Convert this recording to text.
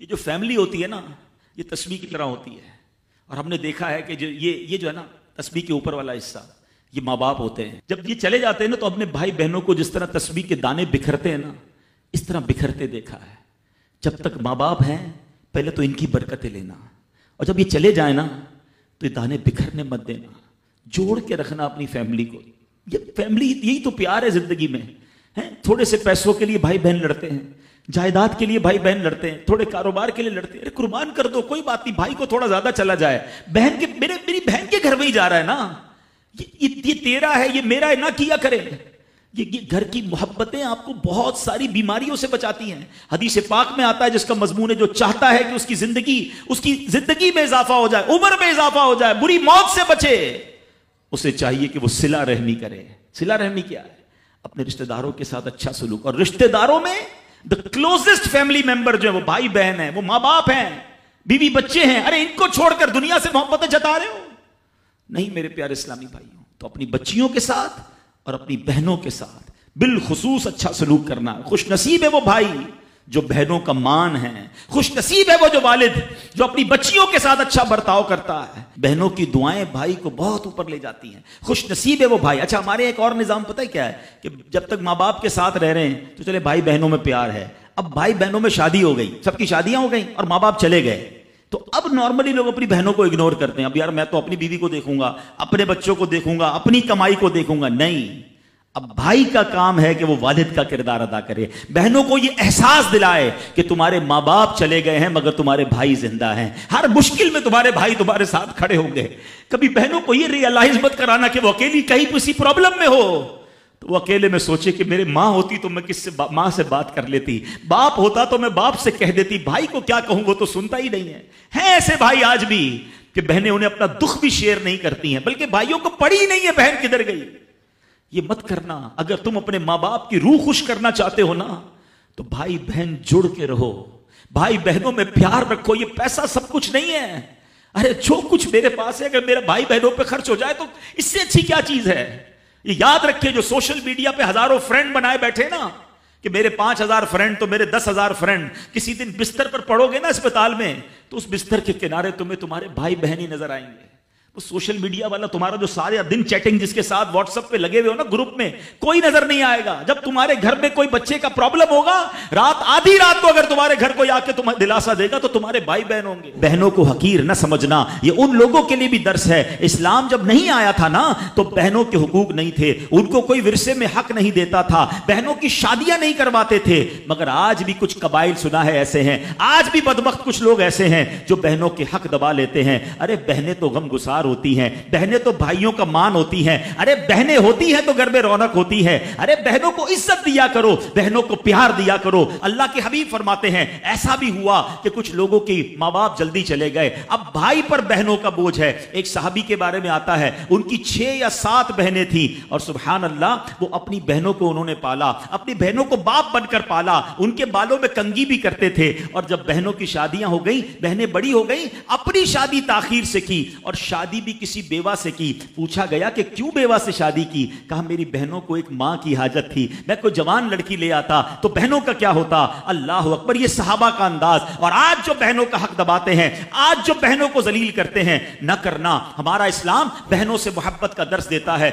یہ جو فیملی ہوتی ہے نا، یہ تسبیح کی طرح ہوتی ہے. اور ہم نے دیکھا ہے کہ یہ جو ہے نا تسبیح کے اوپر والا حصہ، یہ ماں باپ ہوتے ہیں. جب یہ چلے جاتے ہیں نا تو اپنے بھائی بہنوں کو جس طرح تسبیح کے دانے بکھرتے ہیں نا، اس طرح بکھرتے دیکھا ہے. جب تک ماں باپ ہیں پہلے تو ان کی برکتیں لینا، اور جب یہ چلے جائیں نا تو یہ دانے بکھرنے مت دینا، جوڑ کے رکھنا اپنی فیملی کو. یہ فیملی، یہی تو پیار ہے زندگی میں. تھوڑے سے پیسوں کے لیے بھائی بہن لڑتے ہیں، جائیداد کے لیے بھائی بہن لڑتے ہیں، تھوڑے کاروبار کے لیے لڑتے ہیں. ارے قربان کر دو، کوئی بات نہیں، بھائی کو تھوڑا زیادہ چلا جائے. میری بہن کے گھر میں ہی جا رہا ہے نا، یہ تیرا ہے، یہ میرا ہے، نہ کیا کرے. یہ گھر کی محبتیں آپ کو بہت ساری بیماریوں سے بچاتی ہیں. حدیث پاک میں آتا ہے جس کا مضمون ہے جو چاہتا ہے کہ اس کی زندگی میں اضافہ ہو جائے، عمر میں اضافہ ہو جائے، بری موت سے بچے، اسے چاہیے کہ وہ صلہ رحمی کرے. صلہ رحمی کیا ہے؟ اپنے رشتہ داروں کے ساتھ اچھا سلوک. اور رشتہ داروں میں the closest family member جو ہے وہ بھائی بہن ہیں، وہ ماں باپ ہیں، بیوی بچے ہیں. ارے ان کو چھوڑ کر دنیا سے محبتیں جتا رہے ہو؟ نہیں میرے پیارے اسلامی بھائیوں. تو اپنی بچیوں کے ساتھ اور اپنی بہنوں کے ساتھ بالخصوص اچھا سلوک کرنا. خوش نصیب ہے وہ بھائی جو بہنوں کا مان ہے، خوش نصیب ہے وہ جو والد جو اپنی بچیوں کے ساتھ اچھا برتاؤ کرتا ہے. بہنوں کی دعائیں بھائی کو بہت اوپر لے جاتی ہیں. خوش نصیب ہے وہ بھائی. اچھا ہمارے ایک اور نظام پتہ ہے کیا ہے کہ جب تک ماں باپ کے ساتھ رہ رہے ہیں تو چلے بھائی بہنوں میں پیار ہے. اب بھائی بہنوں میں شادی ہو گئی، سب کی شادیاں ہو گئیں اور ماں باپ چلے گئے، تو اب نارملی لوگ اپنی بہنوں کو اگنور کرتے ہیں. اب یار میں تو اپنی بیوی کو دیکھوں گا، اپنے بچوں کو دیکھوں گا، اپنی کمائی کو دیکھوں گا. نہیں، اب بھائی کا کام ہے کہ وہ والد کا کردار ادا کرے. بہنوں کو یہ احساس دلائے کہ تمہارے ماں باپ چلے گئے ہیں مگر تمہارے بھائی زندہ ہیں. ہر مشکل میں تمہارے بھائی تمہارے ساتھ کھڑے ہوں گے. کبھی بہنوں کو یہ ریئلائز مت کرانا کہ وہ اکیلی کہیں کسی پرابلم میں ہو تو وہ اکیلے میں سوچے کہ میرے ماں ہوتی تو میں ماں سے بات کر لیتی، باپ ہوتا تو میں باپ سے کہہ دیتی. بھائی کو کیا کہوں، وہ تو سنتا ہی نہیں ہے. ہیں ایسے بھائی آج بھی کہ بہنیں انہیں اپنا دکھ بھی شیئر نہیں کرتی ہیں، بلکہ بھائیوں کو پڑی ہی نہیں ہے بہن کدھر گئی. یہ مت کرنا. اگر تم اپنے ماں باپ کی روح خوش کرنا چاہتے ہو نا تو بھائی بہن جڑ کے رہو، بھائی بہنوں میں پیار رکھو. یہ پیسہ سب کچھ نہیں ہے. ارے جو کچھ میرے پاس ہے اگر میرا بھائی بہنوں پہ خرچ ہو جائے تو اس سے اچھی کیا چیز ہے. یہ یاد رکھے جو سوشل میڈیا پہ ہزاروں فرینڈ بنائے بیٹھے نا کہ میرے 5000 فرینڈ تو میرے 10,000 فرینڈ، کسی دن بستر پر پڑو گے نا اسپتال میں تو اس بستر کے کنارے تمہیں تمہارے بھائی بہن ہی نظر آئیں گے. وہ سوشل میڈیا والا تمہارا جو سارے دن چیٹنگ جس کے ساتھ واٹس ایپ پہ لگے ہوئے ہو نا گروپ میں، کوئی نظر نہیں آئے گا. جب تمہارے گھر میں کوئی بچے کا پرابلم ہوگا، آدھی رات کو اگر تمہارے گھر کوئی آ کے تمہیں دلاسا دے گا تو تمہارے بھائی بہن ہوں گے. بہنوں کو حقیر نہ سمجھنا، یہ ان لوگوں کے لیے بھی درس ہے. اسلام جب نہیں آیا تھا نا تو بہنوں کے حقوق نہیں تھے، ان کو کوئی ورثے میں حق نہیں دیتا تھا، بہنوں کی شادیاں نہیں کرواتے تھے. مگر آج بھی کچھ قبائل سنا ہے ایسے ہیں، آج بھی بدبخت کچھ لوگ ایسے ہیں جو بہنوں کے حق دبا لیتے ہیں. ارے بہنیں تو غم گسار ہوتی ہیں، بہنیں تو بھائیوں کا مان ہوتی ہیں. ارے بہنیں ہوتی ہیں تو گھر میں رونق ہوتی ہے. ارے بہنوں کو عزت دیا کرو، بہنوں کو پیار دیا کرو. اللہ کے حبیب فرماتے ہیں ایسا بھی ہوا کہ کچھ لوگوں کی ماں باپ جلدی چلے گئے، اب بھائی پر بہنوں کا بوجھ ہے. ایک صحابی کے بارے میں آتا ہے ان کی 6 یا 7 بہنیں تھیں اور سبحان اللہ وہ اپنی بہنوں کو انہوں نے پالا، اپنی بہنوں کو باپ بن کر پالا، ان کے بالوں میں کنگھی بھی کرتے تھے. اور جب بہنوں کی شادیاں ہو گئیں، بہنیں بڑی ہو گئیں، اپنی شادی تاخیر سے کی اور شادی بھی کسی بیوہ سے کی. پوچھا گیا کہ کیوں بیوہ سے شادی کی؟ کہا میری بہنوں کو ایک ماں کی حاجت تھی، میں کوئی جوان لڑکی لے آتا تو بہنوں کا کیا ہوتا. اللہ اکبر، یہ صحابہ کا انداز. اور آج جو بہنوں کا حق دباتے ہیں، آج جو بہنوں کو ذلیل کرتے ہیں، نہ کرنا. ہمارا اسلام بہنوں سے محبت کا درس دیتا ہے.